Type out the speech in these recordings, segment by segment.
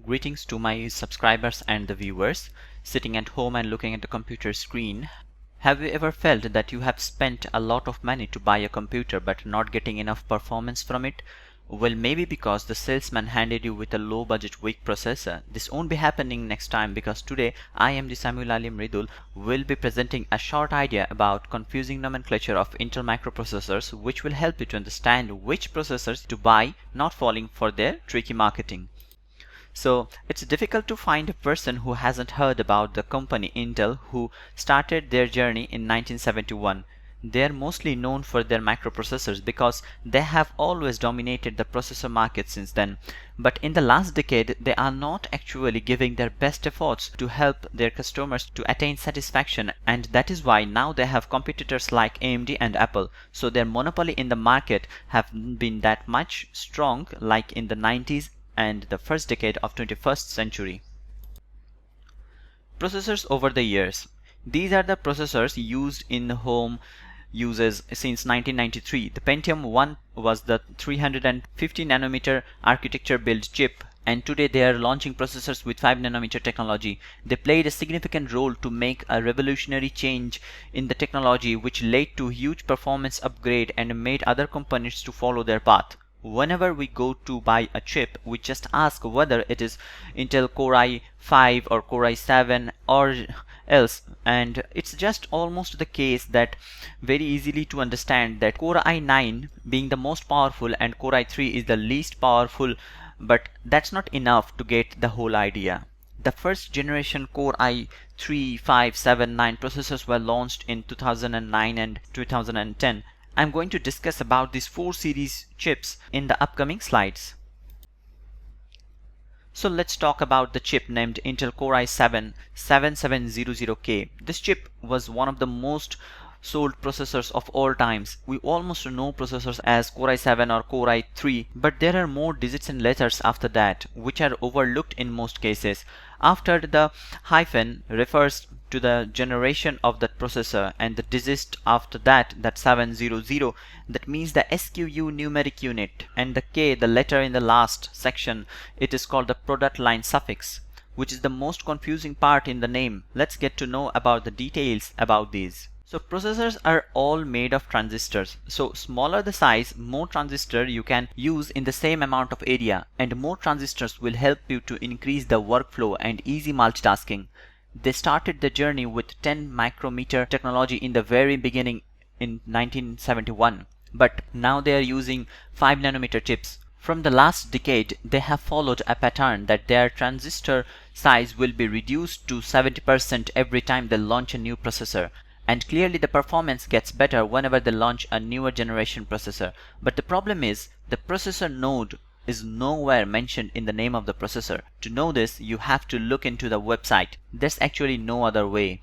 Greetings to my subscribers and the viewers sitting at home and looking at the computer screen. Have you ever felt that you have spent a lot of money to buy a computer but not getting enough performance from it? Well, maybe because the salesman handed you with a low budget weak processor. This won't be happening next time, because today I am the Samiul Alim Mridul will be presenting a short idea about confusing nomenclature of Intel microprocessors, which will help you to understand which processors to buy, not falling for their tricky marketing. So it's difficult to find a person who hasn't heard about the company Intel, who started their journey in 1971. They are mostly known for their microprocessors because they have always dominated the processor market since then. But in the last decade, they are not actually giving their best efforts to help their customers to attain satisfaction, and that is why now they have competitors like AMD and Apple. So their monopoly in the market have been that much strong like in the 90s and the first decade of 21st century. Processors over the years. These are the processors used in home uses since 1993. The Pentium 1 was the 350 nanometer architecture build chip, and today they are launching processors with 5 nanometer technology. They played a significant role to make a revolutionary change in the technology, which led to huge performance upgrade and made other companies to follow their path. Whenever we go to buy a chip, we just ask whether it is Intel Core i5 or Core i7 or else, and it's just almost the case that very easily to understand that Core i9 being the most powerful and Core i3 is the least powerful, but that's not enough to get the whole idea. The first generation Core i3, 5, 7, 9 processors were launched in 2009 and 2010. I'm going to discuss about these 4 series chips in the upcoming slides. So let's talk about the chip named Intel Core i7 7700K. This chip was one of the most sold processors of all times. We almost know processors as Core i7 or Core i3, but there are more digits and letters after that, which are overlooked in most cases. After the hyphen refers to the generation of that processor, and the digit after that 700, that means the SQU numeric unit, and the K, the letter in the last section, it is called the product line suffix, which is the most confusing part in the name. Let's get to know about the details about these. So processors are all made of transistors. So smaller the size, more transistor you can use in the same amount of area, and more transistors will help you to increase the workflow and easy multitasking. They started the journey with 10 micrometer technology in the very beginning in 1971, but now they are using 5 nanometer chips. From the last decade, they have followed a pattern that their transistor size will be reduced to 70% every time they launch a new processor. And clearly the performance gets better whenever they launch a newer generation processor. But the problem is, the processor node is nowhere mentioned in the name of the processor. To know this, you have to look into the website. There's actually no other way.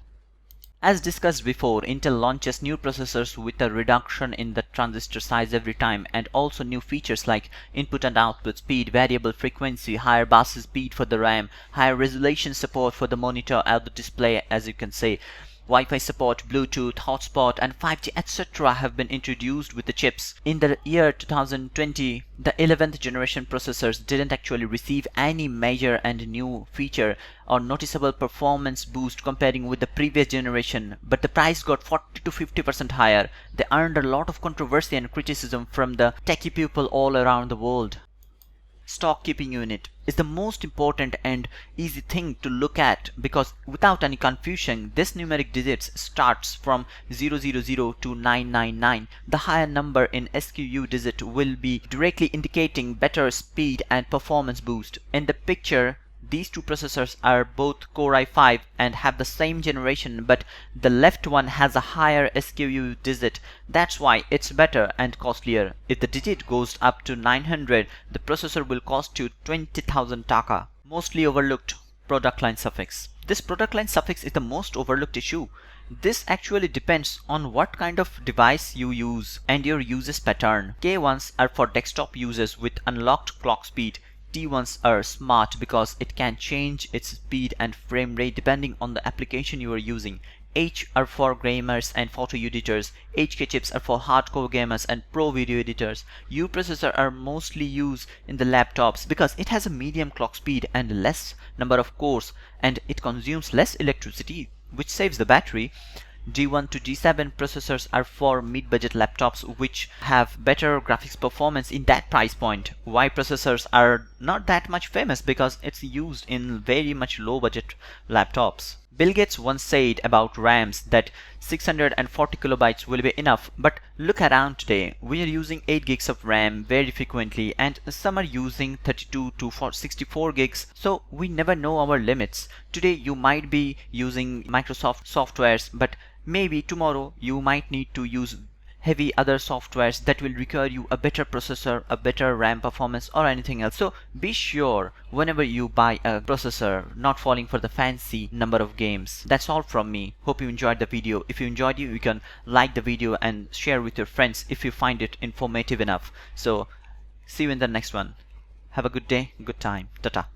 As discussed before, Intel launches new processors with a reduction in the transistor size every time, and also new features like input and output speed, variable frequency, higher bus speed for the RAM, higher resolution support for the monitor or the display, as you can say. Wi-Fi support, Bluetooth, hotspot, and 5G etc. have been introduced with the chips. In the year 2020, the 11th generation processors didn't actually receive any major and new feature or noticeable performance boost comparing with the previous generation, but the price got 40 to 50% higher. They earned a lot of controversy and criticism from the techie people all around the world. Stock keeping unit is the most important and easy thing to look at, because without any confusion, this numeric digits starts from 000 to 999. The higher number in SQU digit will be directly indicating better speed and performance boost. In the picture, these two processors are both Core i5 and have the same generation, but the left one has a higher SQU digit. That's why it's better and costlier. If the digit goes up to 900, the processor will cost you 20,000 taka. Mostly overlooked product line suffix. This product line suffix is the most overlooked issue. This actually depends on what kind of device you use and your uses pattern. K1s are for desktop users with unlocked clock speed. T1s are smart because it can change its speed and frame rate depending on the application you are using. H are for gamers and photo editors. HK chips are for hardcore gamers and pro video editors. U processor are mostly used in the laptops because it has a medium clock speed and less number of cores, and it consumes less electricity, which saves the battery. G1 to G7 processors are for mid-budget laptops which have better graphics performance in that price point. Y processors are not that much famous because it's used in very much low-budget laptops. Bill Gates once said about RAMs that 640 kilobytes will be enough, but look around today. We are using 8 gigs of RAM very frequently, and some are using 32 to 64 gigs, so we never know our limits. Today you might be using Microsoft softwares, but maybe tomorrow you might need to use heavy other softwares that will require you a better processor, a better RAM performance, or anything else. So be sure whenever you buy a processor, not falling for the fancy number of games. That's all from me. Hope you enjoyed the video. If you enjoyed it, you can like the video and share with your friends if you find it informative enough. So see you in the next one. Have a good day, good time. Ta-ta.